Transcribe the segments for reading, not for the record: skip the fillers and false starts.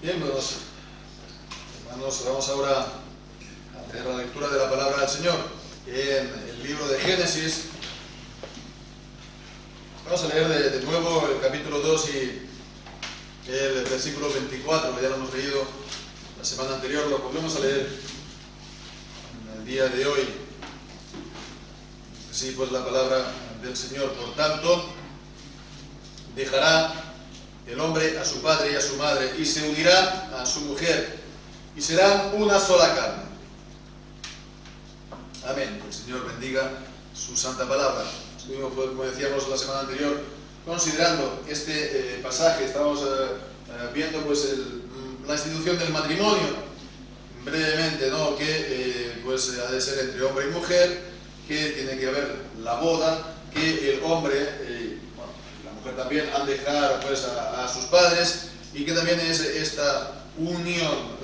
Bien, pues, hermanos, vamos ahora a leer la lectura de la palabra del Señor en el libro de Génesis. Vamos a leer de nuevo el capítulo 2 y el versículo 24, que ya lo hemos leído la semana anterior, lo volvemos a leer en el día de hoy. Así pues la palabra del Señor. Por tanto, dejará el hombre a su padre y a su madre, y se unirá a su mujer, y serán una sola carne. Amén. Que el Señor bendiga su santa palabra. Estuvimos, como decíamos la semana anterior, considerando este pasaje. Estábamos viendo pues la institución del matrimonio, brevemente, ¿no? Que pues ha de ser entre hombre y mujer, que tiene que haber la boda, que el hombre la mujer también han de dejar pues a sus padres, y que también es esta unión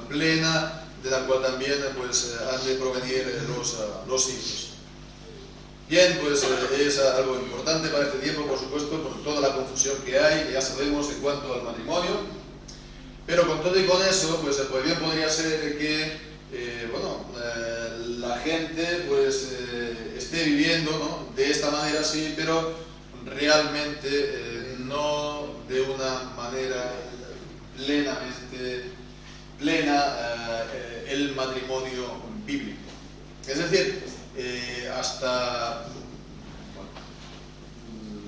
plena, de la cual también pues han de provenir los hijos. Bien, pues es algo importante para este tiempo, por supuesto, por toda la confusión que hay, que ya sabemos en cuanto al matrimonio, pero con todo y con eso, pues bien podría ser que la gente pues esté viviendo, ¿no?, de esta manera, sí, pero realmente no de una manera plena el matrimonio bíblico. Es decir, hasta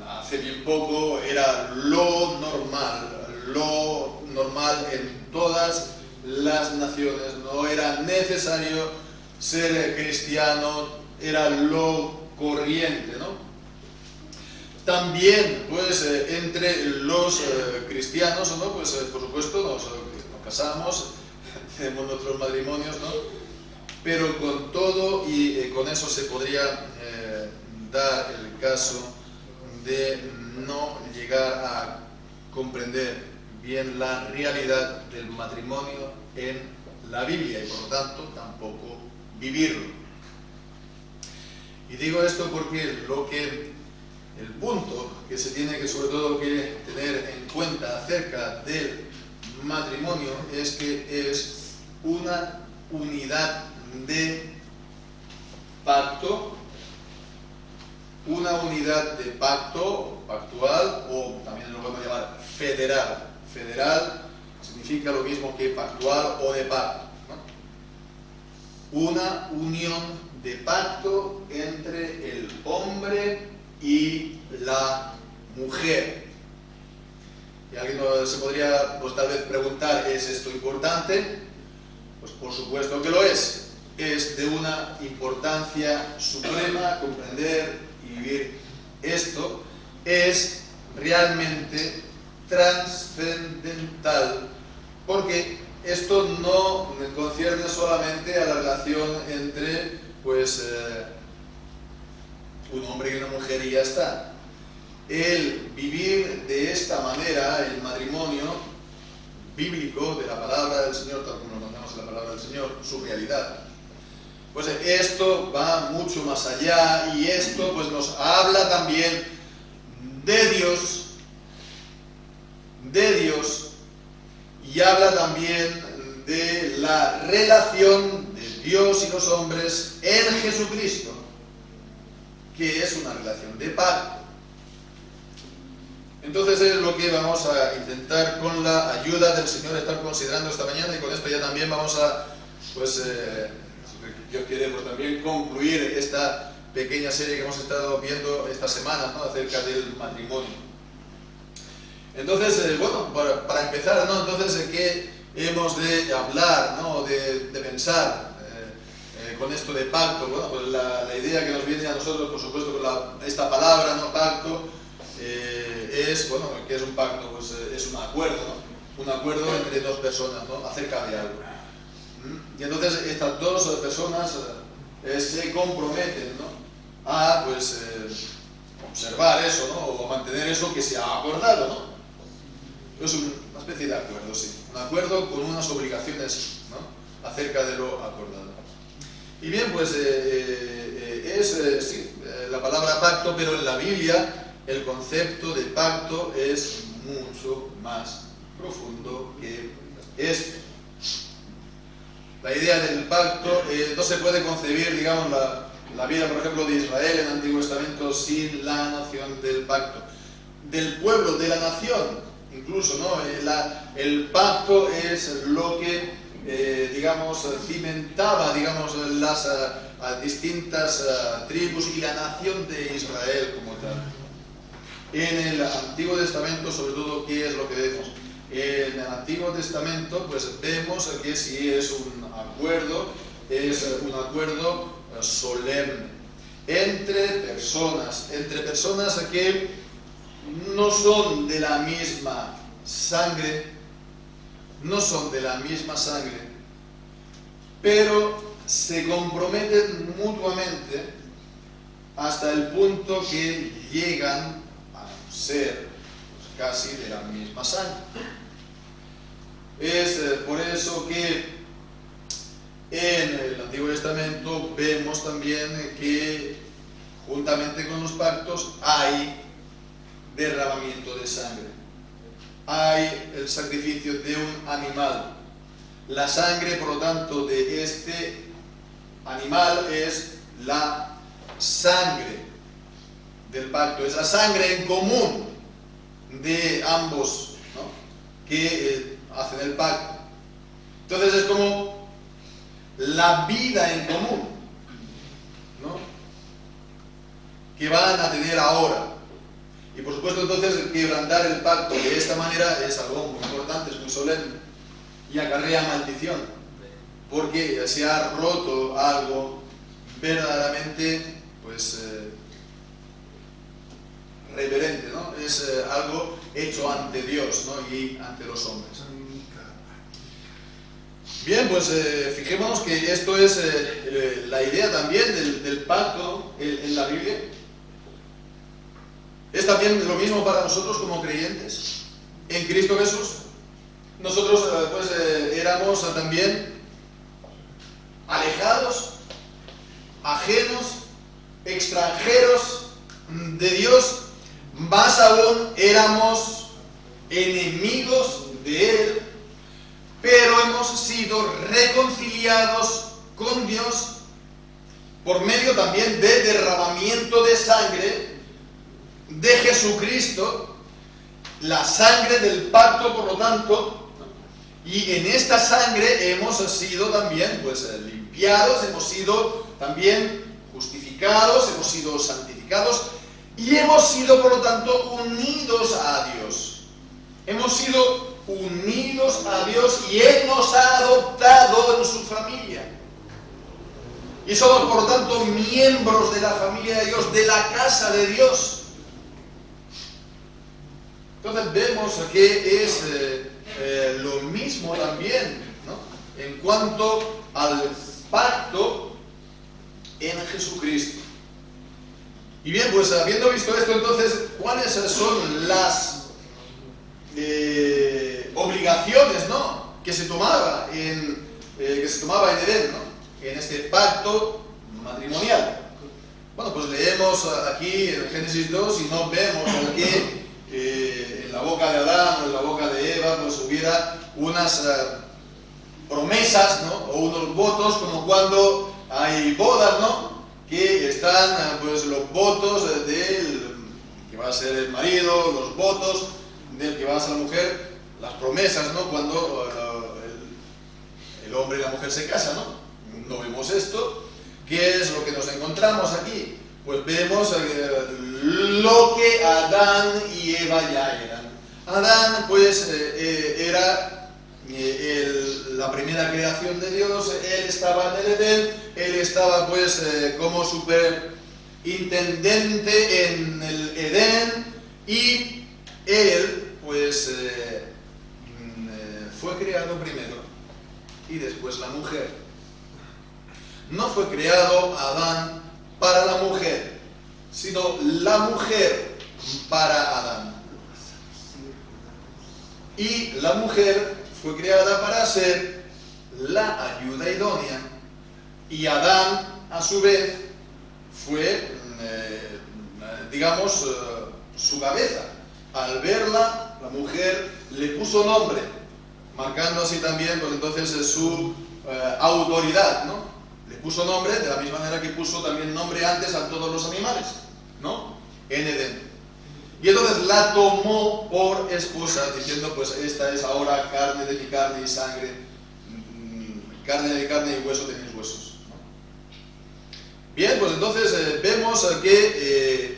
hace bien poco era lo normal en todas las naciones, no era necesario ser cristiano, era lo corriente, ¿no? También, pues, entre los cristianos, ¿no? Pues, por supuesto, nos casamos, tenemos nuestros matrimonios, ¿no? Pero con todo y con eso se podría dar el caso de no llegar a comprender bien la realidad del matrimonio en la Biblia y por lo tanto tampoco vivirlo. Y digo esto porque el punto que se tiene que sobre todo que tener en cuenta acerca del matrimonio es que es una unidad de pacto, pactual, o también lo podemos llamar federal. Federal significa lo mismo que pactual o de pacto, ¿no? Una unión de pacto entre el hombre y la mujer. Y alguien se podría pues tal vez preguntar, ¿es esto importante? Pues por supuesto que lo es. Es de una importancia suprema comprender y vivir esto. Es realmente trascendental, porque esto no concierne solamente a la relación entre pues un hombre y una mujer y ya está. El vivir de esta manera el matrimonio bíblico de la palabra del Señor, tal como lo conocemos en la palabra del Señor, su realidad, pues esto va mucho más allá, y esto pues nos habla también de Dios, y habla también de la relación de Dios y los hombres en Jesucristo, que es una relación de pacto. Entonces es lo que vamos a intentar con la ayuda del Señor estar considerando esta mañana, y con esto ya también vamos a, pues, si Dios quiere, pues también concluir esta pequeña serie que hemos estado viendo estas semanas, ¿no?, acerca del matrimonio. Entonces, para empezar, ¿no?, entonces, ¿qué hemos de hablar, ¿no?, de pensar con esto de pacto? Bueno, pues la idea que nos viene a nosotros, por supuesto, con esta palabra, ¿no?, pacto, es, ¿qué es un pacto? Pues es un acuerdo, ¿no?, un acuerdo entre dos personas, ¿no?, acerca de algo. Y entonces estas dos personas se comprometen, ¿no?, a pues observar eso, ¿no?, o mantener eso que se ha acordado, ¿no? Es una especie de acuerdo, sí, un acuerdo con unas obligaciones, ¿no?, acerca de lo acordado. Y bien, pues la palabra pacto, pero en la Biblia el concepto de pacto es mucho más profundo que es la idea del pacto. No se puede concebir, digamos, la vida, por ejemplo, de Israel en el Antiguo Testamento sin la noción del pacto. Del pueblo, de la nación, incluso, ¿no? El pacto es lo que, digamos, cimentaba, digamos, las distintas tribus y la nación de Israel como tal. En el Antiguo Testamento, sobre todo, ¿qué es lo que vemos? En el Antiguo Testamento, pues vemos que si es un acuerdo solemne entre personas que no son de la misma sangre, pero se comprometen mutuamente hasta el punto que llegan a ser casi de la misma sangre. Es por eso que en el Antiguo Testamento vemos también que juntamente con los pactos hay derramamiento de sangre, hay el sacrificio de un animal. La sangre, por lo tanto, de este animal es la sangre del pacto, es la sangre en común de ambos, ¿no?, que hacen el pacto. Entonces es como la vida en común, ¿no?, que van a tener ahora. Y por supuesto, entonces, quebrantar el pacto de esta manera es algo muy importante, es muy solemne y acarrea maldición, porque se ha roto algo verdaderamente, pues, reverente, ¿no? Es algo hecho ante Dios, ¿no?, y ante los hombres. Bien, pues fijémonos que esto es la idea también del pacto en la Biblia. Es también lo mismo para nosotros como creyentes en Cristo Jesús. Nosotros pues éramos también alejados, ajenos, extranjeros de Dios, más aún éramos enemigos de Él, pero hemos sido reconciliados con Dios por medio también de derramamiento de sangre de Jesucristo, la sangre del pacto, por lo tanto, y en esta sangre hemos sido también, pues, limpiados, hemos sido también justificados, hemos sido santificados y hemos sido, por lo tanto, unidos a Dios. Hemos sido unidos a Dios y Él nos ha adoptado en su familia. Y somos, por lo tanto, miembros de la familia de Dios, de la casa de Dios. Entonces vemos que es lo mismo también, ¿no?, en cuanto al pacto en Jesucristo. Y bien, pues habiendo visto esto, entonces, ¿cuáles son las obligaciones, ¿no?, que se tomaba en Edén, ¿no?, en este pacto matrimonial? Bueno, pues leemos aquí en Génesis 2 y no vemos que en la boca de Adán o en la boca de Eva pues hubiera unas promesas, ¿no?, o unos votos, como cuando hay bodas, ¿no?, que están pues los votos del que va a ser el marido, los votos del que va a ser la mujer, las promesas, ¿no?, cuando el hombre y la mujer se casan, ¿no? No vemos esto. ¿Qué es lo que nos encontramos aquí? Pues vemos lo que Adán y Eva ya eran. Adán, pues, era la primera creación de Dios. Él estaba en el Edén, él estaba, pues, como superintendente en el Edén, y él, pues, fue creado primero y después la mujer. No fue creado Adán para la mujer, sino la mujer para Adán. Y la mujer fue creada para ser la ayuda idónea, y Adán, a su vez, fue, digamos, su cabeza. Al verla, la mujer le puso nombre, marcando así también, pues entonces su autoridad, ¿no? Le puso nombre de la misma manera que puso también nombre antes a todos los animales, ¿no? En Edén. Y entonces la tomó por esposa, diciendo, pues esta es ahora carne de mi carne y sangre, carne de mi carne y hueso de mis huesos, ¿no? Bien, pues entonces vemos que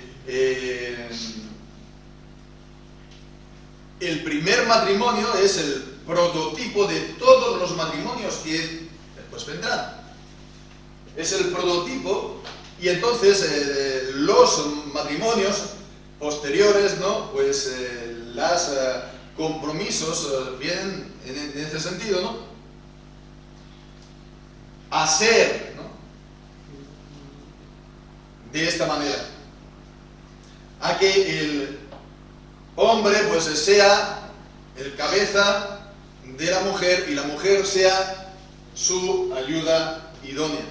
el primer matrimonio es el prototipo de todos los matrimonios que después vendrán. Es el prototipo, y entonces los matrimonios posteriores, ¿no? Pues los compromisos vienen en ese sentido, ¿no? Hacer, ¿no? De esta manera, a que el hombre pues sea el cabeza de la mujer y la mujer sea su ayuda idónea.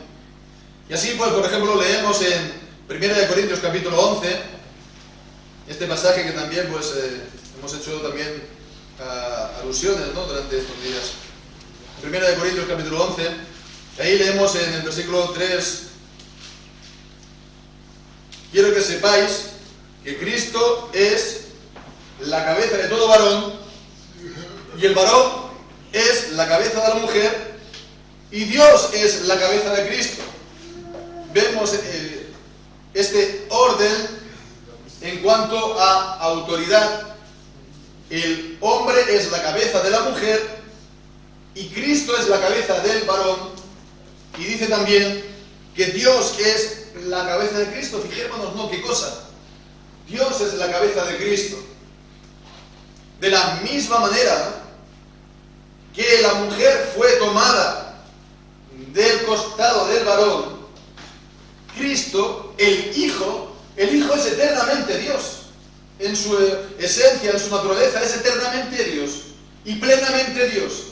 Y así pues, por ejemplo, leemos en 1 Corintios capítulo 11, este pasaje que también pues hemos hecho también alusiones, ¿no? Durante estos días. 1 Corintios capítulo 11, ahí leemos en el versículo 3: quiero que sepáis que Cristo es la cabeza de todo varón, y el varón es la cabeza de la mujer, y Dios es la cabeza de Cristo. Vemos este orden en cuanto a autoridad. El hombre es la cabeza de la mujer y Cristo es la cabeza del varón, y dice también que Dios es la cabeza de Cristo. Fijémonos, ¿no? ¿Qué cosa? Dios es la cabeza de Cristo. De la misma manera que la mujer fue tomada del costado del varón, Cristo, el Hijo es eternamente Dios. En su esencia, en su naturaleza, es eternamente Dios y plenamente Dios.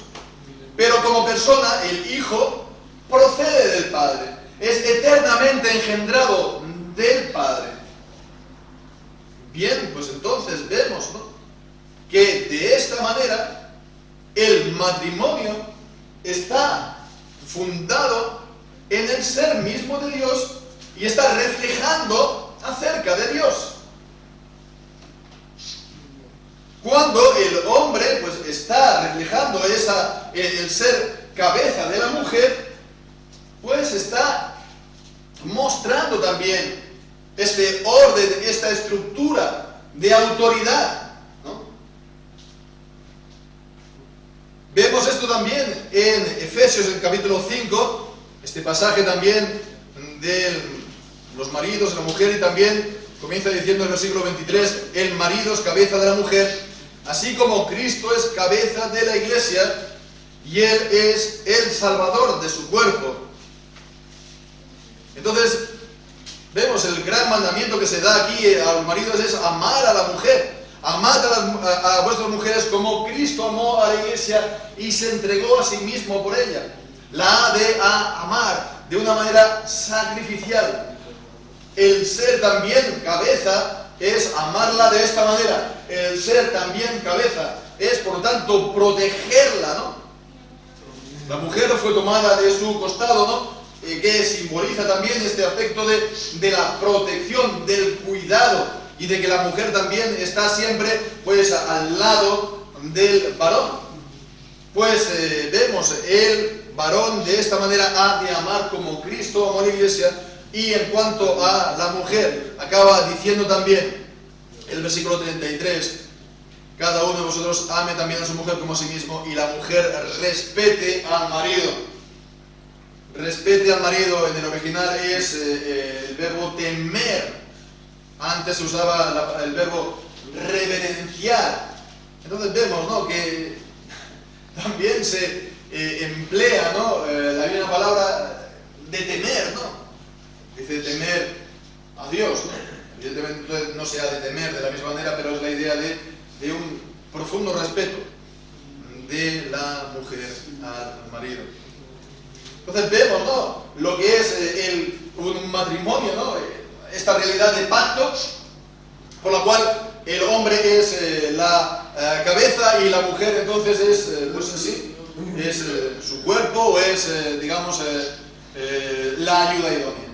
Pero como persona, el Hijo procede del Padre, es eternamente engendrado del Padre. Bien, pues entonces vemos, ¿no?, que de esta manera el matrimonio está fundado en el ser mismo de Dios y está reflejando acerca de Dios. Cuando el hombre pues está reflejando el ser cabeza de la mujer, pues está mostrando también este orden, esta estructura de autoridad, ¿no? Vemos esto también en Efesios, en capítulo 5, este pasaje también de los maridos, la mujer, y también comienza diciendo el versículo 23, el marido es cabeza de la mujer, así como Cristo es cabeza de la iglesia, y Él es el Salvador de su cuerpo. Entonces, vemos el gran mandamiento que se da aquí a los maridos es amar a la mujer. Amad a vuestras mujeres como Cristo amó a la iglesia y se entregó a sí mismo por ella. La ha de amar de una manera sacrificial. El ser también cabeza es amarla de esta manera. El ser también cabeza es, por lo tanto, protegerla, ¿no? La mujer fue tomada de su costado, ¿no?, que simboliza también este aspecto de la protección, del cuidado, y de que la mujer también está siempre pues al lado del varón. Pues vemos, el varón de esta manera ha de amar como Cristo amó a la iglesia. Y en cuanto a la mujer, acaba diciendo también el versículo 33, cada uno de vosotros ame también a su mujer como a sí mismo, y la mujer respete al marido. Respete al marido en el original es el verbo temer. Antes se usaba el verbo reverenciar. Entonces vemos, ¿no?, que también se emplea, ¿no?, la misma palabra de temer, ¿no? Dice temer a Dios, ¿no? Evidentemente no se ha de temer de la misma manera, pero es la idea de un profundo respeto de la mujer al marido. Entonces vemos, ¿no?, lo que es un matrimonio, ¿no?, esta realidad de pacto por la cual el hombre es la cabeza y la mujer entonces es, pues sí, es su cuerpo o es, digamos, la ayuda idónea.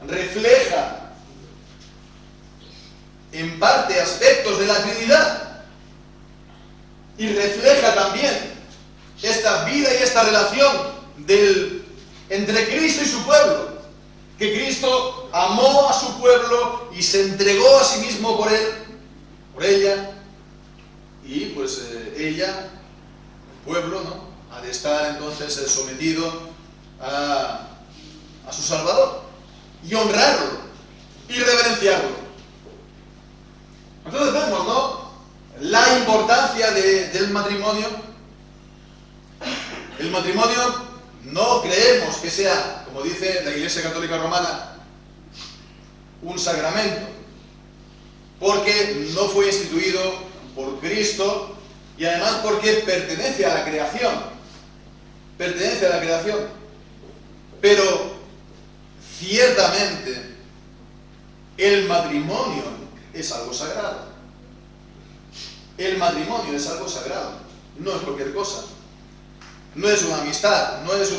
Refleja en parte aspectos de la Trinidad y refleja también esta vida y esta relación entre Cristo y su pueblo, que Cristo amó a su pueblo y se entregó a sí mismo por él, por ella, y pues ella, el pueblo, ¿no?, ha de estar entonces sometido a su Salvador y honrarlo y reverenciarlo. Entonces vemos, ¿no?, la importancia del matrimonio. El matrimonio no creemos que sea, como dice la Iglesia Católica Romana, un sacramento, porque no fue instituido por Cristo y además porque pertenece a la creación. Pertenece a la creación. Pero ciertamente el matrimonio es algo sagrado. El matrimonio es algo sagrado. No es cualquier cosa. No es una amistad, no es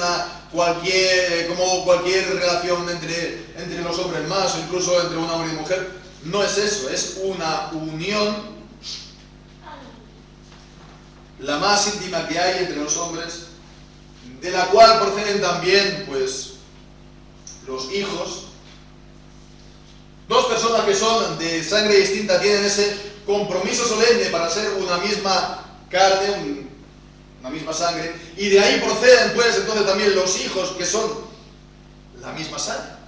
como cualquier relación entre los hombres más o incluso entre un hombre y mujer. No es eso, es una unión, la más íntima que hay entre los hombres, de la cual proceden también, pues, los hijos. Dos personas que son de sangre distinta tienen ese compromiso solemne para ser una misma carne, una misma sangre, y de ahí proceden pues entonces también los hijos que son la misma sangre.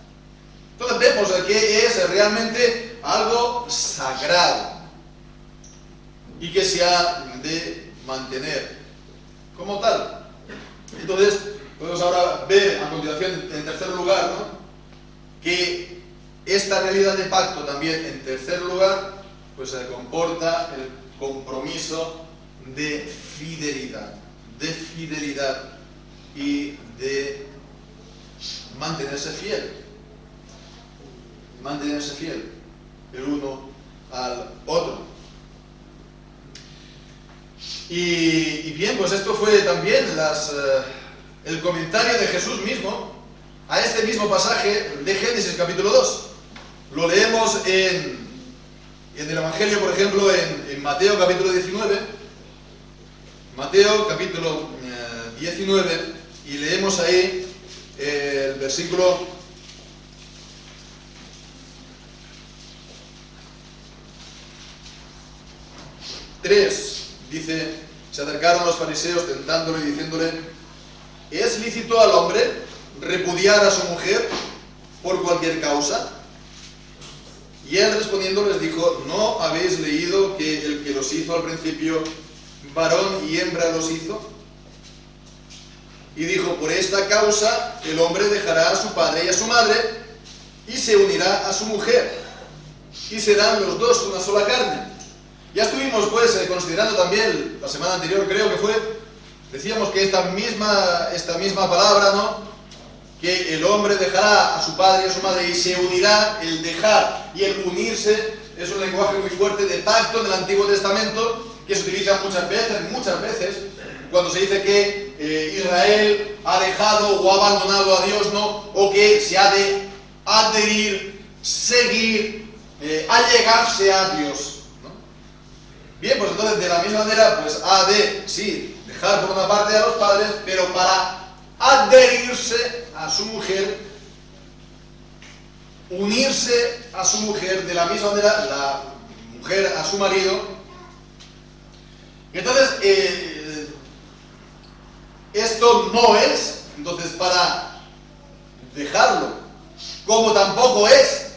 Entonces vemos que es realmente algo sagrado y que se ha de mantener como tal. Entonces podemos ahora ver a continuación, en tercer lugar, ¿no?, que esta realidad de pacto también, en tercer lugar, pues comporta el compromiso de fidelidad y de mantenerse fiel el uno al otro. Y bien, pues esto fue también el comentario de Jesús mismo a este mismo pasaje de Génesis capítulo 2. Lo leemos en el Evangelio, por ejemplo, en Mateo capítulo 19. Mateo capítulo 19, y leemos ahí el versículo 3. Dice: se acercaron los fariseos tentándolo y diciéndole: ¿es lícito al hombre repudiar a su mujer por cualquier causa? Y él respondiendo les dijo: ¿no habéis leído que el que los hizo al principio, varón y hembra los hizo? Y dijo: por esta causa el hombre dejará a su padre y a su madre y se unirá a su mujer, y serán los dos una sola carne. Ya estuvimos pues considerando también la semana anterior, creo que fue, decíamos que esta misma palabra, ¿no?, que el hombre dejará a su padre y a su madre y se unirá, el dejar y el unirse es un lenguaje muy fuerte de pacto en el Antiguo Testamento, que se utiliza muchas veces, cuando se dice que Israel ha dejado o ha abandonado a Dios, ¿no?, o que se ha de adherir, seguir, allegarse a Dios, ¿no? Bien, pues entonces de la misma manera, pues ha de, sí, dejar por una parte a los padres, pero para adherirse a su mujer, unirse a su mujer, de la misma manera la mujer a su marido. Entonces, esto no es, entonces, para dejarlo, como tampoco es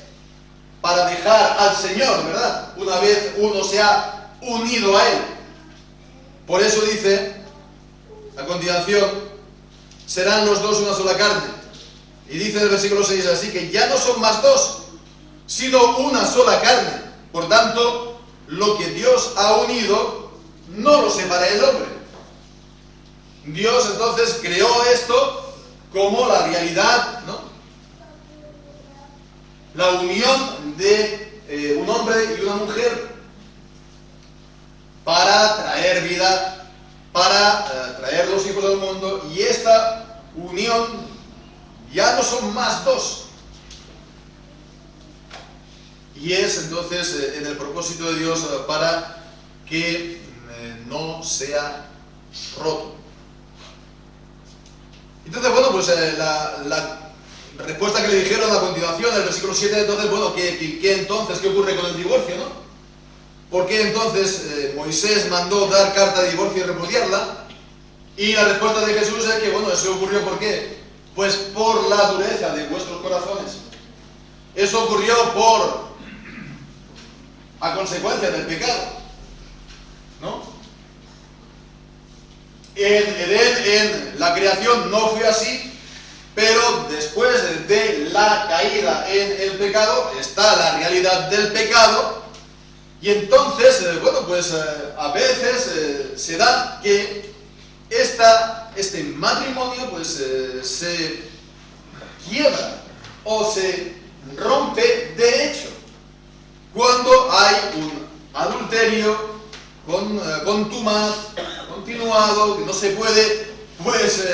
para dejar al Señor, ¿verdad?, una vez uno se ha unido a Él. Por eso dice, a continuación, serán los dos una sola carne. Y dice en el versículo 6 así, que ya no son más dos, sino una sola carne. Por tanto, lo que Dios ha unido, no lo separa el hombre. Dios entonces creó esto como la realidad, ¿no?, la unión de un hombre y una mujer. tener vida, para traer los hijos al mundo, y esta unión ya no son más dos. Y es entonces en el propósito de Dios para que no sea roto. Entonces, bueno, pues la respuesta que le dijeron a continuación, en el versículo 7, entonces, bueno, ¿qué ocurre con el divorcio, no? ¿Por qué entonces Moisés mandó dar carta de divorcio y repudiarla? Y la respuesta de Jesús es que, bueno, eso ocurrió ¿por qué? Pues por la dureza de vuestros corazones. Eso ocurrió a consecuencia del pecado, ¿no? En Edén, en la creación, no fue así, pero después de la caída en el pecado, está la realidad del pecado, y entonces, bueno, pues a veces se da que este matrimonio pues se quiebra o se rompe de hecho cuando hay un adulterio contumaz, continuado, que no se puede pues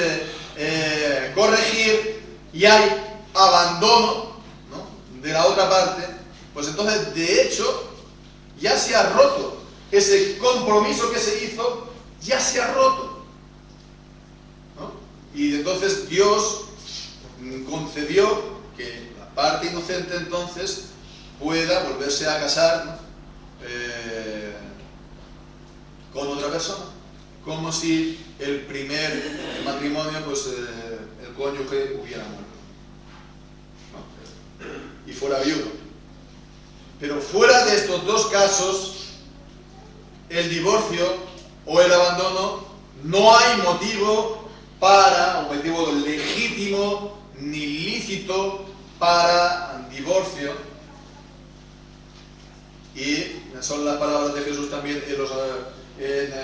corregir, y hay abandono, ¿no?, de la otra parte. Pues entonces de hecho ya se ha roto ese compromiso que se hizo, ya se ha roto, ¿no? Y entonces Dios concedió que la parte inocente entonces pueda volverse a casar, ¿no?, con otra persona, como si el primer matrimonio, pues el cónyuge hubiera muerto, ¿no?, y fuera viudo. Pero fuera de estos dos casos, el divorcio o el abandono, no hay motivo un motivo legítimo ni lícito para divorcio. Y son las palabras de Jesús también en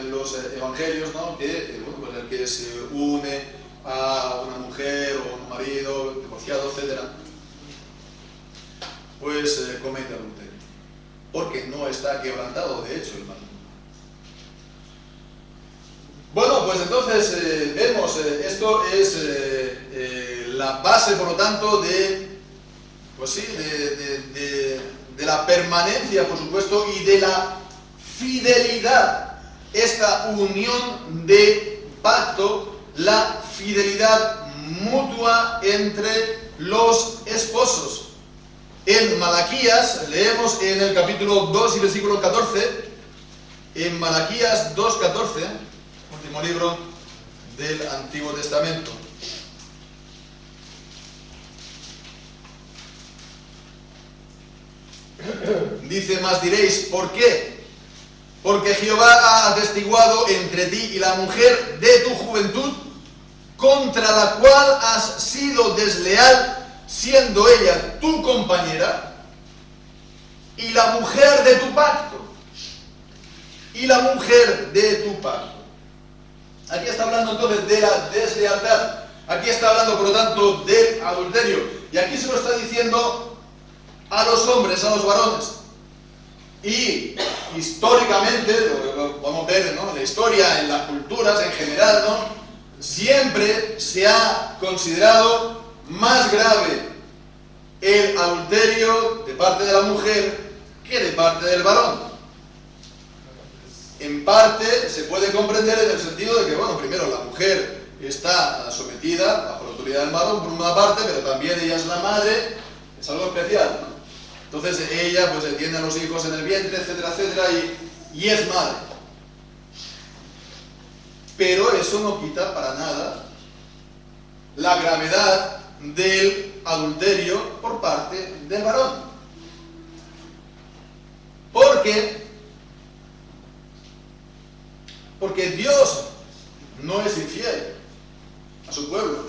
los evangelios, ¿no?, que bueno, pues el que se une a una mujer o un marido divorciado, etc., pues comete adulterio, porque no está quebrantado de hecho el matrimonio. Bueno, pues entonces vemos, esto es la base, por lo tanto, pues sí, de la permanencia, por supuesto, y de la fidelidad. Esta unión de pacto, la fidelidad mutua entre los esposos. En Malaquías, leemos en el capítulo 2 y versículo 14, en Malaquías 2:14, último libro del Antiguo Testamento. Dice: mas diréis, ¿por qué? Porque Jehová ha atestiguado entre ti y la mujer de tu juventud, contra la cual has sido desleal, siendo ella tu compañera, y la mujer de tu pacto. Y la mujer de tu pacto. Aquí está hablando entonces de la deslealtad. Aquí está hablando, por lo tanto, del adulterio. Y aquí se lo está diciendo a los hombres, a los varones. Y históricamente, lo vamos a ver, ¿no?, en la historia, en las culturas en general, ¿no?, siempre se ha considerado más grave el adulterio de parte de la mujer que de parte del varón. En parte se puede comprender en el sentido de que, bueno, primero la mujer está sometida bajo la autoridad del varón por una parte, pero también ella es la madre, es algo especial, ¿no? Entonces ella pues tiene a los hijos en el vientre, etcétera, etcétera, y es madre. Pero eso no quita para nada la gravedad del adulterio por parte del varón. Porque Dios no es infiel a su pueblo.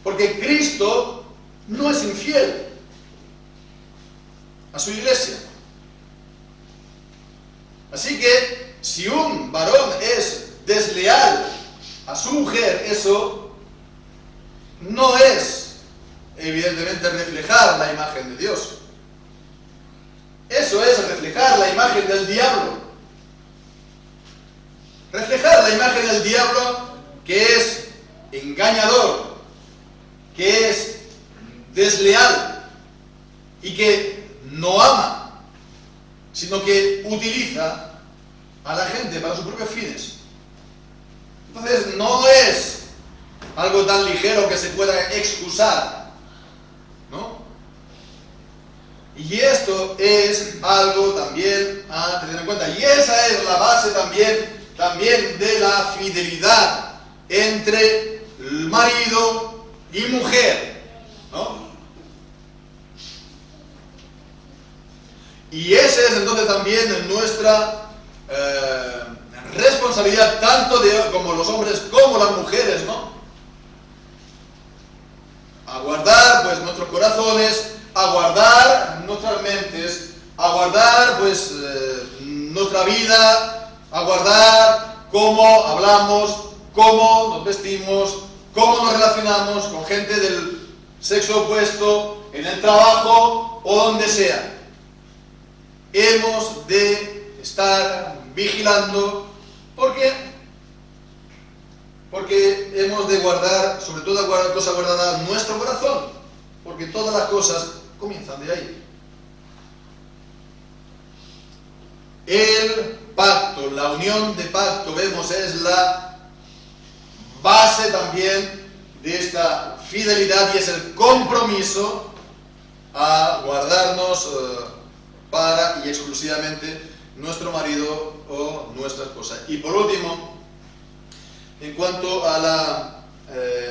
Porque Cristo no es infiel a su iglesia. Así que si un varón es desleal a su mujer, eso no es evidentemente reflejar la imagen de Dios. Eso es reflejar la imagen del diablo. reflejar la imagen del diablo, que es engañador, que es desleal y que no ama, sino que utiliza a la gente para sus propios fines. Entonces no es algo tan ligero que se pueda excusar, ¿no? Y esto es algo también a tener en cuenta. Y esa es la base también de la fidelidad entre marido y mujer, ¿no? Y esa es entonces también nuestra responsabilidad, tanto como los hombres como las mujeres, ¿no? Aguardar pues nuestros corazones, aguardar nuestras mentes, aguardar pues nuestra vida, aguardar cómo hablamos, cómo nos vestimos, cómo nos relacionamos con gente del sexo opuesto, en el trabajo o donde sea. Hemos de estar vigilando porque hemos de guardar, sobre toda cosa guardada, nuestro corazón, porque todas las cosas comienzan de ahí. El pacto, la unión de pacto, vemos, es la base también de esta fidelidad y es el compromiso a guardarnos para y exclusivamente nuestro marido o nuestra esposa. Y por último, en cuanto a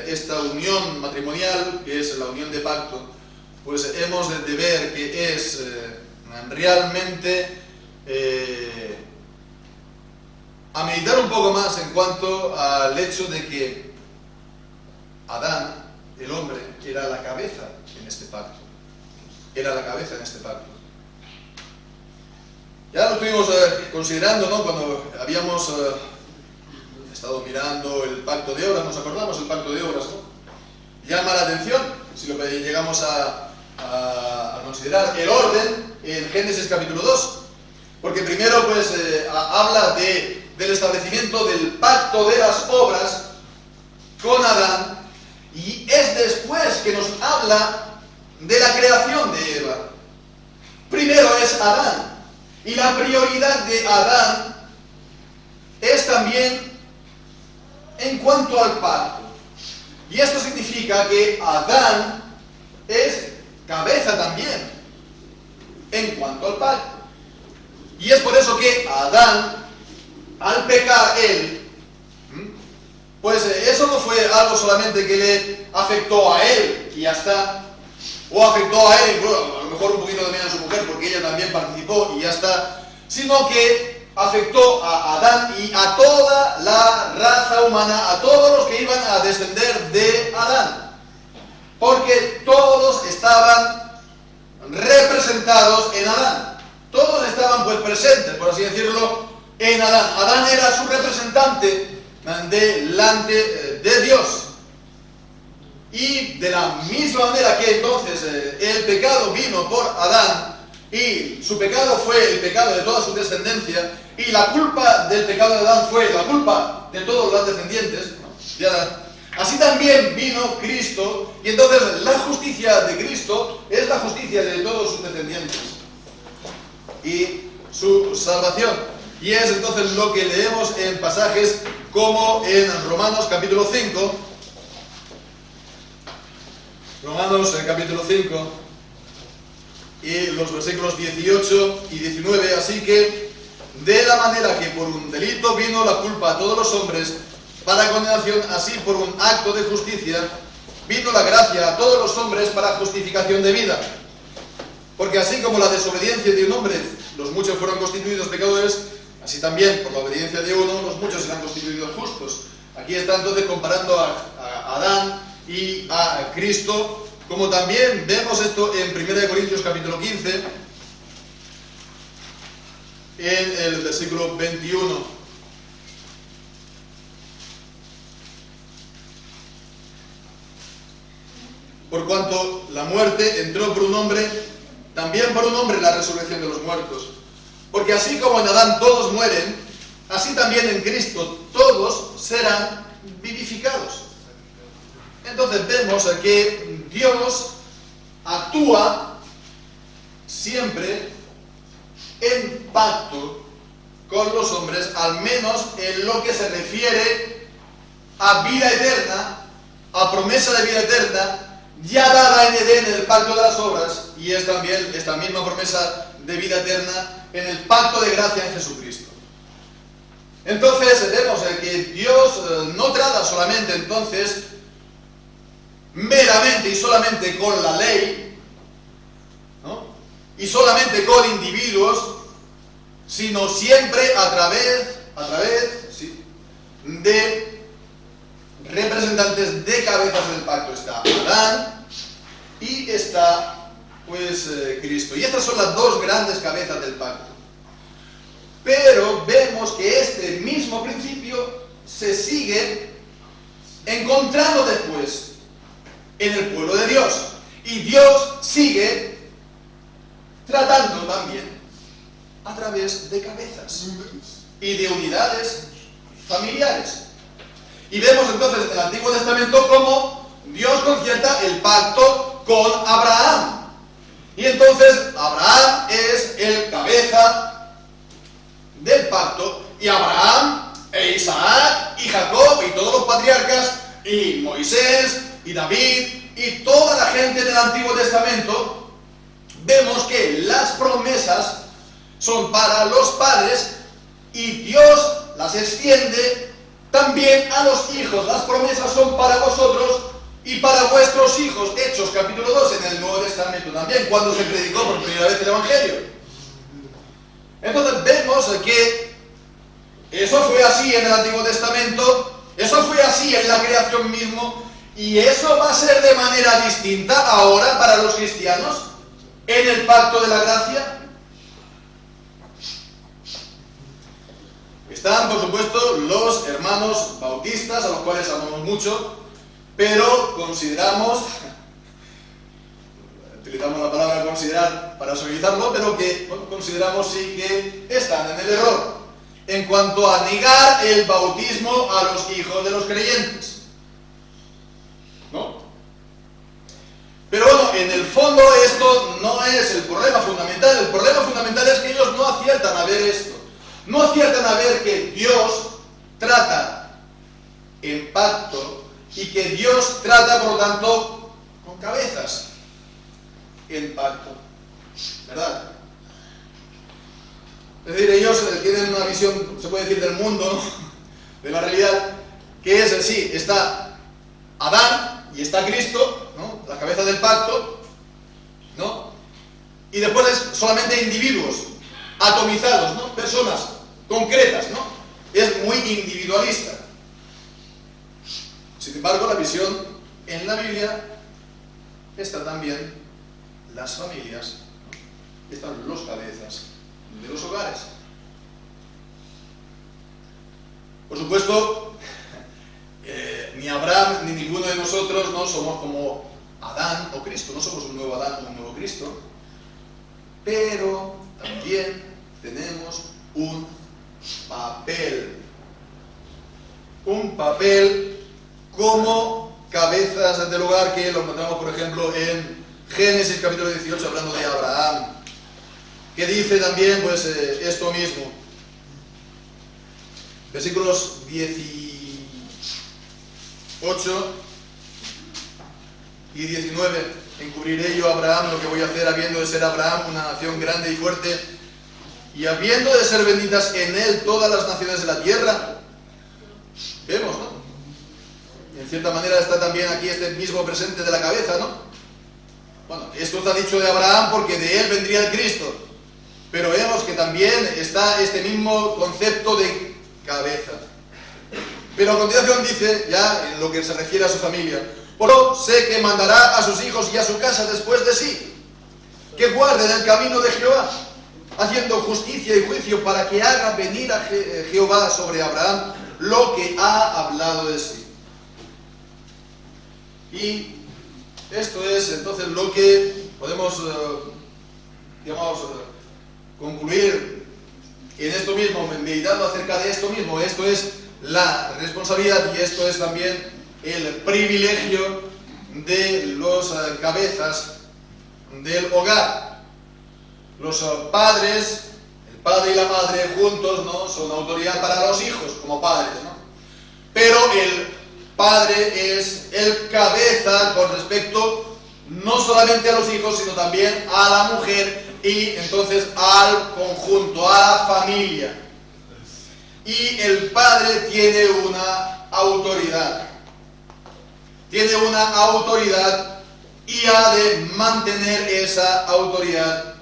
esta unión matrimonial, que es la unión de pacto, pues hemos de ver que es realmente a meditar un poco más en cuanto al hecho de que Adán, el hombre, era la cabeza en este pacto. Era la cabeza en este pacto. Ya lo estuvimos considerando, ¿no? Cuando habíamos estado mirando el pacto de obras, nos acordamos del pacto de obras, ¿no? Llama la atención, si lo llegamos a considerar, el orden en Génesis capítulo 2, porque primero pues habla del establecimiento del pacto de las obras con Adán, y es después que nos habla de la creación de Eva. Primero es Adán, y la prioridad de Adán es también en cuanto al pacto. Y esto significa que Adán es cabeza también en cuanto al pacto. Y es por eso que Adán, al pecar él, pues eso no fue algo solamente que le afectó a él y ya está, o afectó a él, bueno, a lo mejor un poquito también a su mujer, porque ella también participó y ya está, sino que afectó a Adán y a toda la raza humana, a todos los que iban a descender de Adán, porque todos estaban representados en Adán, todos estaban pues presentes, por así decirlo, en Adán. Adán era su representante delante de Dios. Y de la misma manera que entonces el pecado vino por Adán, y su pecado fue el pecado de toda su descendencia, y la culpa del pecado de Adán fue la culpa de todos los descendientes de Adán, así también vino Cristo, y entonces la justicia de Cristo es la justicia de todos sus descendientes y su salvación. Y es entonces lo que leemos en pasajes como en Romanos capítulo 5, Romanos capítulo 5 y los versículos 18 y 19. Así que, de la manera que por un delito vino la culpa a todos los hombres para condenación, así por un acto de justicia vino la gracia a todos los hombres para justificación de vida. Porque así como la desobediencia de un hombre, los muchos fueron constituidos pecadores, así también por la obediencia de uno, los muchos serán constituidos justos. Aquí está entonces comparando a Adán y a Cristo, como también vemos esto en 1 Corintios capítulo 15, en el versículo 21. Por cuanto la muerte entró por un hombre, también por un hombre la resurrección de los muertos. Porque así como en Adán todos mueren, así también en Cristo todos serán vivificados. Entonces vemos que Dios actúa siempre en pacto con los hombres, al menos en lo que se refiere a vida eterna, a promesa de vida eterna, ya dada en Edén en el pacto de las obras, y es también esta misma promesa de vida eterna en el pacto de gracia en Jesucristo. Entonces vemos que Dios no trata solamente entonces meramente y solamente con la ley, ¿no? Y solamente con individuos, sino siempre a través ¿sí?, de representantes de cabezas del pacto. Está Adán y está pues Cristo. Y estas son las dos grandes cabezas del pacto. Pero vemos que este mismo principio se sigue encontrando después en el pueblo de Dios. Y Dios sigue tratando también a través de cabezas y de unidades familiares. Y vemos entonces en el Antiguo Testamento cómo Dios concierta el pacto con Abraham. Y entonces Abraham es el cabeza del pacto, y Abraham e Isaac y Jacob y todos los patriarcas y Moisés y David y toda la gente del Antiguo Testamento, vemos que las promesas son para los padres y Dios las extiende también a los hijos. Las promesas son para vosotros y para vuestros hijos. Hechos capítulo 2 en el Nuevo Testamento también, cuando se predicó por primera vez el Evangelio. Entonces vemos que eso fue así en el Antiguo Testamento, eso fue así en la creación mismo, y eso va a ser de manera distinta ahora para los cristianos en el pacto de la gracia. Están, por supuesto, los hermanos bautistas, a los cuales amamos mucho, pero consideramos, utilizamos la palabra considerar para suavizarlo, pero que consideramos sí que están en el error en cuanto a negar el bautismo a los hijos de los creyentes, ¿no? Pero bueno, en el fondo esto no es el problema fundamental. El problema fundamental es que ellos no aciertan a ver esto. No aciertan a ver que Dios trata en pacto y que Dios trata, por lo tanto, con cabezas en pacto, ¿verdad? Es decir, ellos tienen una visión, se puede decir, del mundo, ¿no?, de la realidad, que es sí, está Adán y está Cristo, ¿no?, la cabeza del pacto, ¿no?, y después es solamente individuos atomizados, ¿no?, personas concretas, ¿no? Es muy individualista. Sin embargo, la visión en la Biblia está también las familias, ¿no?, están los cabezas de los hogares. Por supuesto, ni Abraham ni ninguno de nosotros no somos como Adán o Cristo, no somos un nuevo Adán o un nuevo Cristo, pero también tenemos un papel como cabezas del hogar, que lo encontramos, por ejemplo, en Génesis capítulo 18, hablando de Abraham, que dice también pues esto mismo. Versículos 18 y 19. Encubriré yo a Abraham lo que voy a hacer, habiendo de ser Abraham una nación grande y fuerte, y habiendo de ser benditas en él todas las naciones de la tierra. Vemos, ¿no? Y en cierta manera está también aquí este mismo presente de la cabeza, ¿no? Bueno, esto está dicho de Abraham porque de él vendría el Cristo. Pero vemos que también está este mismo concepto de cabeza. Pero a continuación dice, ya en lo que se refiere a su familia: por lo sé que mandará a sus hijos y a su casa después de sí, que guarden el camino de Jehová, haciendo justicia y juicio, para que haga venir a Jehová sobre Abraham lo que ha hablado de sí. Y esto es entonces lo que podemos, concluir en esto mismo, meditando acerca de esto mismo. Esto es la responsabilidad y esto es también el privilegio de los cabezas del hogar. Los padres, el padre y la madre juntos, ¿no?, son autoridad para los hijos como padres, ¿no? Pero el padre es el cabeza con respecto no solamente a los hijos, sino también a la mujer y entonces al conjunto, a la familia. Y el padre tiene una autoridad. Tiene una autoridad y ha de mantener esa autoridad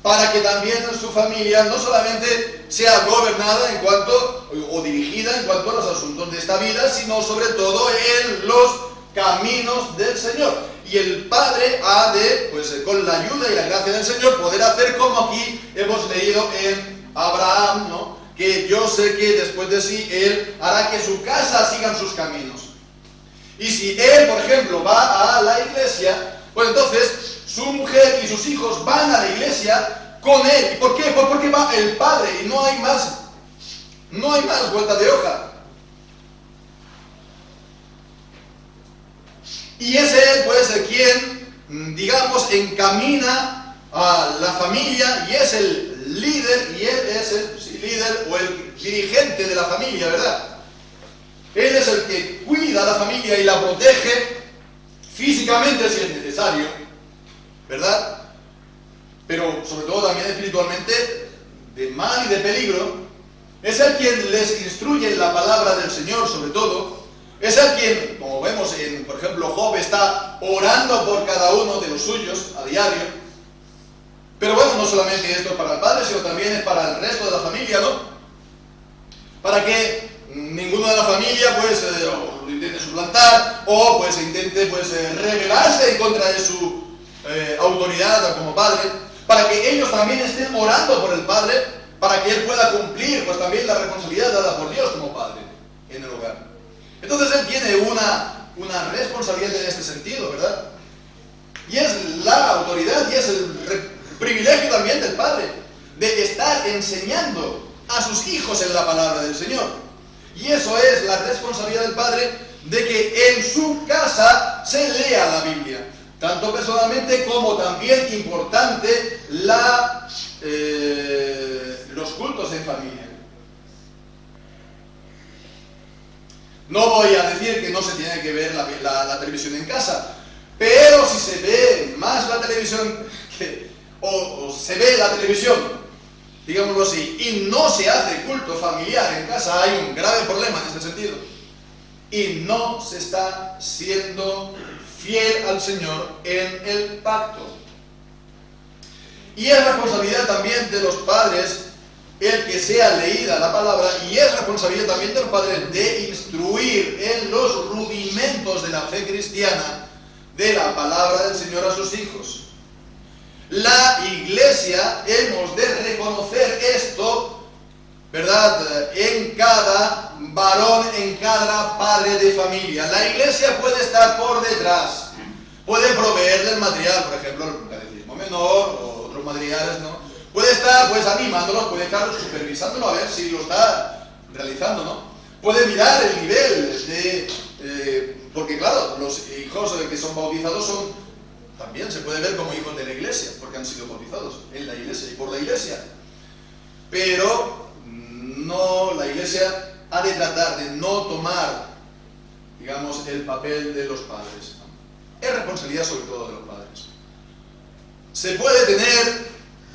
para que también su familia no solamente sea gobernada en cuanto, o dirigida en cuanto a los asuntos de esta vida, sino sobre todo en los caminos del Señor. Y el padre ha de, pues con la ayuda y la gracia del Señor, poder hacer como aquí hemos leído en Abraham, ¿no?, que yo sé que después de sí él hará que su casa sigan sus caminos. Y si él, por ejemplo, va a la iglesia, pues entonces su mujer y sus hijos van a la iglesia con él. ¿Y por qué? Pues porque va el padre y no hay más vuelta de hoja. Y es él, pues, quien, digamos, encamina a la familia y es el líder, y él es el líder o el dirigente de la familia, ¿verdad? Él es el que cuida a la familia y la protege físicamente si es necesario, ¿verdad? Pero sobre todo también espiritualmente, de mal y de peligro. Es el quien les instruye en la palabra del Señor, sobre todo. Es el quien, como vemos en, por ejemplo, Job, está orando por cada uno de los suyos a diario. Pero bueno, no solamente esto es para el padre, sino también es para el resto de la familia, ¿no? Para que ninguno de la familia pues lo intente suplantar o pues intente pues rebelarse en contra de su autoridad como padre, para que ellos también estén orando por el padre, para que él pueda cumplir pues también la responsabilidad dada por Dios como padre en el hogar. Entonces él tiene una responsabilidad en este sentido, ¿verdad? Y es la autoridad y es el privilegio también del padre de estar enseñando a sus hijos en la palabra del Señor. Y eso es la responsabilidad del padre, de que en su casa se lea la Biblia, tanto personalmente como también importante los cultos en familia. No voy a decir que no se tiene que ver la televisión en casa, pero si se ve más la televisión o se ve la televisión, digámoslo así, y no se hace culto familiar en casa, hay un grave problema en este sentido. Y no se está siendo fiel al Señor en el pacto. Y es responsabilidad también de los padres el que sea leída la palabra, y es responsabilidad también de los padres de instruir en los rudimentos de la fe cristiana de la palabra del Señor a sus hijos. La iglesia, hemos de reconocer esto, ¿verdad?, en cada varón, en cada padre de familia. La iglesia puede estar por detrás, puede proveerle el material, por ejemplo, el catecismo menor o otros materiales, ¿no? Puede estar pues animándolos, puede estar supervisándolo a ver si lo está realizando, ¿no? Puede mirar el nivel porque claro, los hijos que son bautizados también se puede ver como hijos de la iglesia, porque han sido bautizados en la iglesia y por la iglesia. Pero no, la iglesia ha de tratar de no tomar, digamos, el papel de los padres, ¿no? Es responsabilidad sobre todo de los padres. Se puede tener,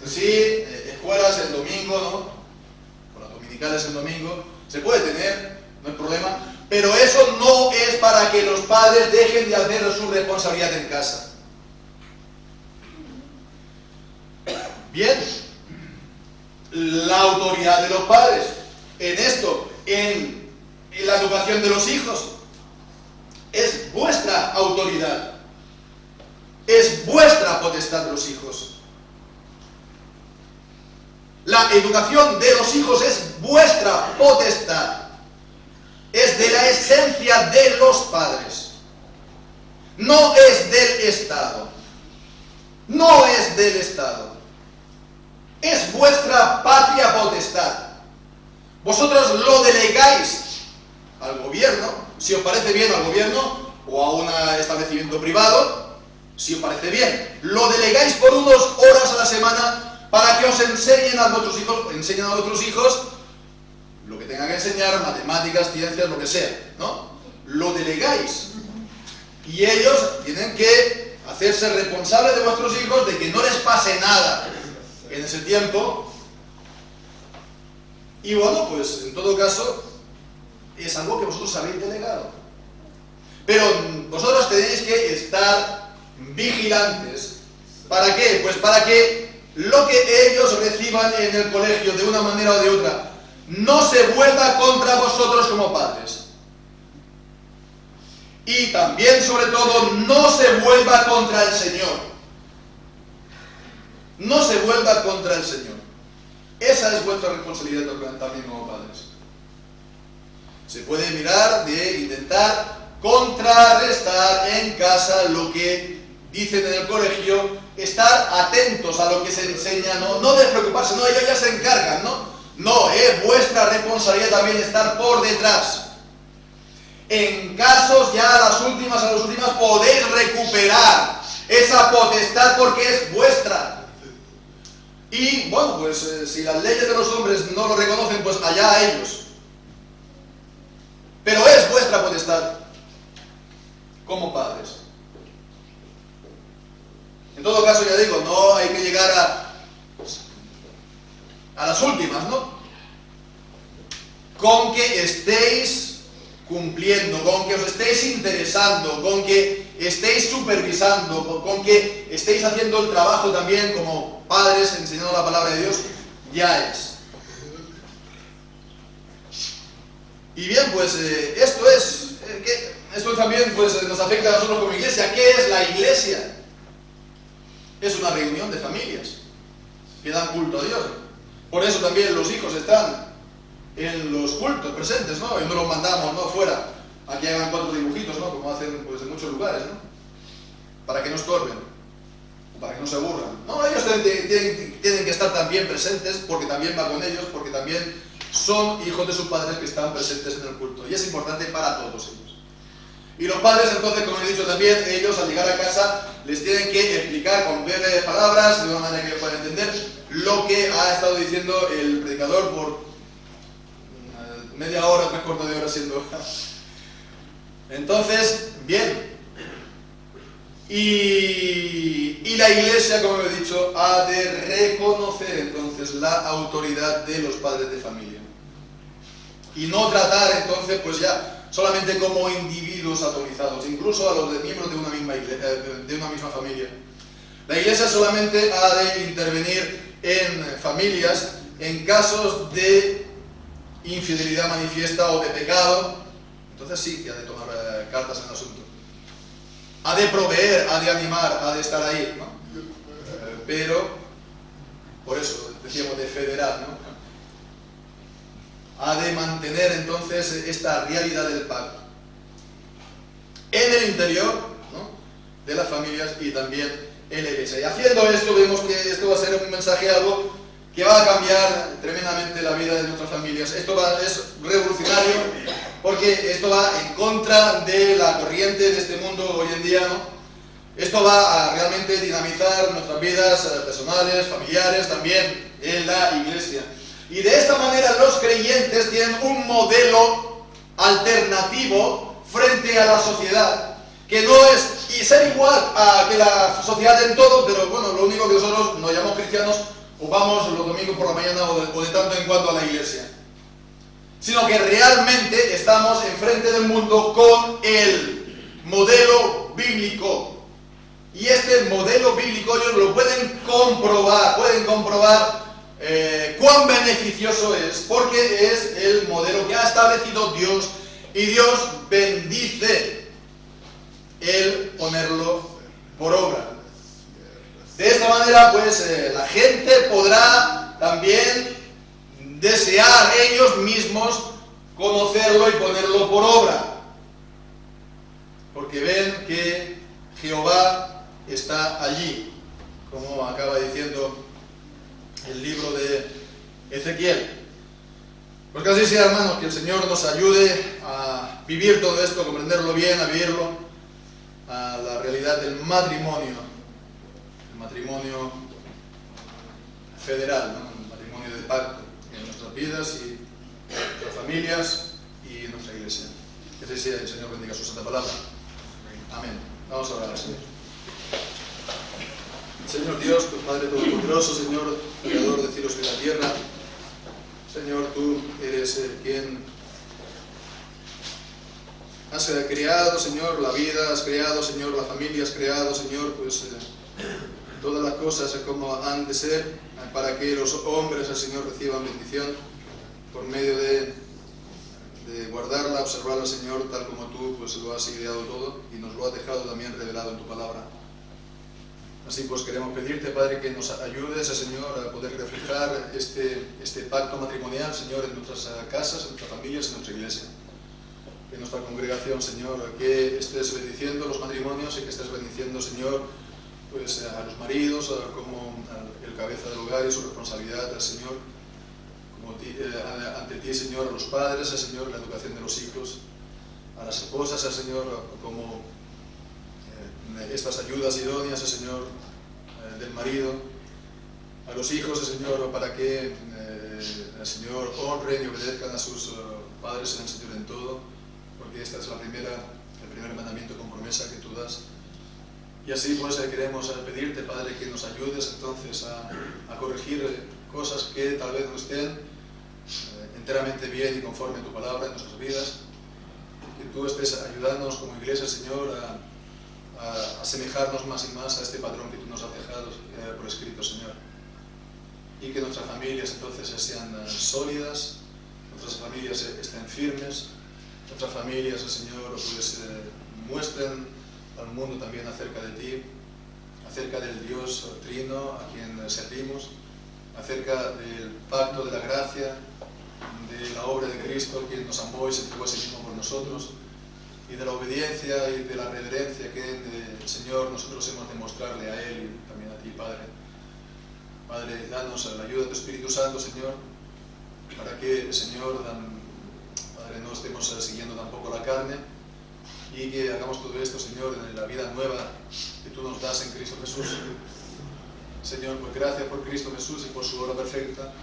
sí, escuelas el domingo, ¿no?, con las dominicales el domingo, se puede tener, no hay problema, pero eso no es para que los padres dejen de hacer su responsabilidad en casa. Bien, la autoridad de los padres en esto, en la educación de los hijos, es vuestra autoridad, es vuestra potestad de los hijos. La educación de los hijos es vuestra potestad, es de la esencia de los padres, no es del Estado, no es del Estado. es vuestra patria potestad. Vosotros lo delegáis al gobierno, si os parece bien al gobierno, o a un establecimiento privado, si os parece bien. Lo delegáis por unas horas a la semana para que os enseñen a vuestros hijos lo que tengan que enseñar, matemáticas, ciencias, lo que sea, ¿no? Lo delegáis. Y ellos tienen que hacerse responsables de vuestros hijos de que no les pase nada en ese tiempo. Y bueno, pues en todo caso, es algo que vosotros habéis delegado. Pero vosotros tenéis que estar vigilantes. ¿Para qué? Pues para que lo que ellos reciban en el colegio de una manera o de otra no se vuelva contra vosotros como padres. Y también, sobre todo, no se vuelva contra el Señor. No se vuelva contra el Señor. Esa es vuestra responsabilidad también como padres. Se puede mirar de intentar contrarrestar en casa lo que dicen en el colegio, estar atentos a lo que se enseña, no despreocuparse, no, ellos ya se encargan, no, es vuestra responsabilidad también estar por detrás. En casos ya a las últimas podéis recuperar esa potestad porque es vuestra. Y bueno, pues si las leyes de los hombres no lo reconocen, pues allá ellos. Pero es vuestra potestad como padres. En todo caso, ya digo, no hay que llegar a las últimas, ¿no? Con que estéis cumpliendo, con que os estéis interesando, con que estéis supervisando, con que estéis haciendo el trabajo también como padres, enseñando la palabra de Dios, ya es. Y bien, pues esto también pues, nos afecta a nosotros como iglesia. ¿Qué es la iglesia? Es una reunión de familias que dan culto a Dios. Por eso también los hijos están en los cultos presentes, ¿no? Y no los mandamos, ¿no?, fuera a que hagan 4 dibujitos, ¿no?, como hacen pues, en muchos lugares, ¿no?, para que no estorben, para que no se aburran. No, ellos tienen que estar también presentes, porque también va con ellos, porque también son hijos de sus padres que están presentes en el culto. Y es importante para todos ellos. Y los padres, entonces, como he dicho también, ellos al llegar a casa les tienen que explicar con breves palabras, de una manera que ellos puedan entender, lo que ha estado diciendo el predicador por media hora, 3/4 de hora siendo. Entonces, bien. Y la iglesia, como he dicho, ha de reconocer entonces la autoridad de los padres de familia. Y no tratar entonces, pues ya, solamente como individuos autorizados, incluso a los miembros de una misma iglesia, de una misma familia. La iglesia solamente ha de intervenir en familias en casos de infidelidad manifiesta o de pecado. Entonces sí que ha de tomar cartas en el asunto. Ha de proveer, ha de animar, ha de estar ahí, ¿no? Pero, por eso decíamos de federar, ¿no? Ha de mantener entonces esta realidad del pacto en el interior, ¿no?, de las familias y también en la iglesia. Y haciendo esto vemos que esto va a ser un mensaje, algo que va a cambiar tremendamente la vida de nuestras familias. Esto es revolucionario porque esto va en contra de la corriente de este mundo hoy en día, ¿no? Esto va a realmente dinamizar nuestras vidas personales, familiares, también en la iglesia. Y de esta manera los creyentes tienen un modelo alternativo frente a la sociedad, que no es y ser igual a que la sociedad en todo, pero bueno, lo único que nosotros nos llamamos cristianos o vamos los domingos por la mañana o de tanto en cuanto a la iglesia, sino que realmente estamos enfrente del mundo con el modelo bíblico. Y este modelo bíblico ellos lo pueden comprobar cuán beneficioso es, porque es el modelo que ha establecido Dios, y Dios bendice el ponerlo por obra. De esta manera, pues, la gente podrá también desear ellos mismos conocerlo y ponerlo por obra, porque ven que Jehová está allí, como acaba diciendo el libro de Ezequiel. Pues que así sea, hermanos, que el Señor nos ayude a vivir todo esto, a comprenderlo bien, a vivirlo, a la realidad del matrimonio, el matrimonio federal, ¿no? El matrimonio de pacto en nuestras vidas y en nuestras familias y en nuestra iglesia. Que así sea, el Señor bendiga su santa palabra. Amén. Vamos a orar al Señor. Señor Dios, tu Padre Todopoderoso, Señor, Creador de cielos y de la tierra, Señor, tú eres quien has creado, Señor, la vida, has creado, Señor, la familia, has creado, Señor, pues todas las cosas como han de ser para que los hombres, Señor, reciban bendición por medio de guardarla, observarla, Señor, tal como tú pues lo has ideado todo y nos lo has dejado también revelado en tu palabra. Así pues queremos pedirte, Padre, que nos ayudes, Señor, a poder reflejar este pacto matrimonial, Señor, en nuestras casas, en nuestras familias, en nuestra iglesia, en nuestra congregación, Señor, que estés bendiciendo los matrimonios y que estés bendiciendo, Señor, pues a los maridos como el cabeza del hogar y su responsabilidad, Señor, como ante ti, Señor, a los padres, Señor, la educación de los hijos, a las esposas, Señor, como estas ayudas idóneas, Señor, del marido, a los hijos, Señor, para que el Señor honren y obedezcan a sus padres en el Señor en todo, porque esta es el primer mandamiento con promesa que tú das. Y así pues queremos pedirte, Padre, que nos ayudes entonces a corregir cosas que tal vez no estén enteramente bien y conforme a tu palabra en nuestras vidas, que tú estés ayudándonos como iglesia, Señor, a asemejarnos más y más a este patrón que tú nos has dejado por escrito, Señor. Y que nuestras familias entonces sean sólidas, nuestras familias estén firmes, nuestras familias, Señor, pues muestren al mundo también acerca de ti, acerca del Dios Trino a quien servimos, acerca del pacto de la gracia, de la obra de Cristo, quien nos amó y se entregó a sí mismo por nosotros, y de la obediencia y de la reverencia que el Señor nosotros hemos de mostrarle a Él y también a ti, Padre. Padre, danos la ayuda de tu Espíritu Santo, Señor, para que, Señor, Padre, no estemos siguiendo tampoco la carne y que hagamos todo esto, Señor, en la vida nueva que tú nos das en Cristo Jesús. Señor, pues gracias por Cristo Jesús y por su obra perfecta.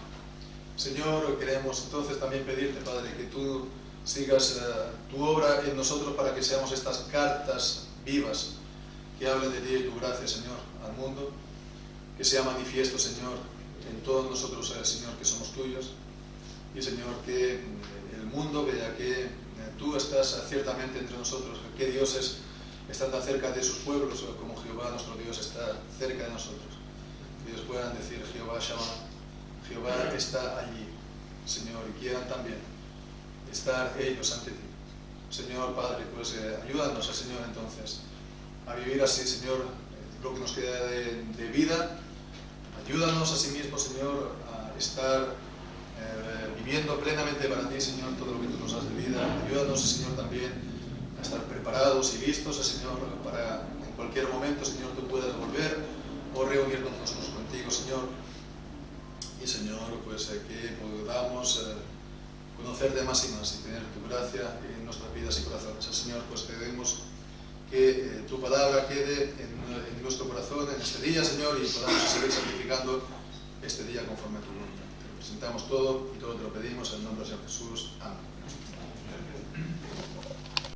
Señor, queremos entonces también pedirte, Padre, que tú sigas tu obra en nosotros para que seamos estas cartas vivas que hablen de ti y tu gracia, Señor, al mundo, que sea manifiesto, Señor, en todos nosotros, Señor, que somos tuyos, y Señor, que el mundo vea que tú estás ciertamente entre nosotros, que dioses están tan cerca de sus pueblos como Jehová, nuestro Dios, está cerca de nosotros. Que ellos puedan decir, Jehová Shammah, Jehová está allí, Señor, y quieran también estar ellos ante ti. Señor, Padre, pues ayúdanos, Señor, entonces, a vivir así, Señor, lo que nos queda de vida. Ayúdanos a sí mismo, Señor, a estar viviendo plenamente para ti, Señor, todo lo que tú nos das de vida. Ayúdanos, Señor, también a estar preparados y listos, Señor, para en cualquier momento, Señor, tú puedas volver o reunirnos nosotros contigo, Señor. Y, Señor, pues que podamos conocerte más y más y tener tu gracia en nuestras vidas y corazones. Señor, pues te pedimos que tu palabra quede en nuestro corazón en este día, Señor, y podamos seguir santificando este día conforme a tu voluntad. Te lo presentamos todo y todo te lo pedimos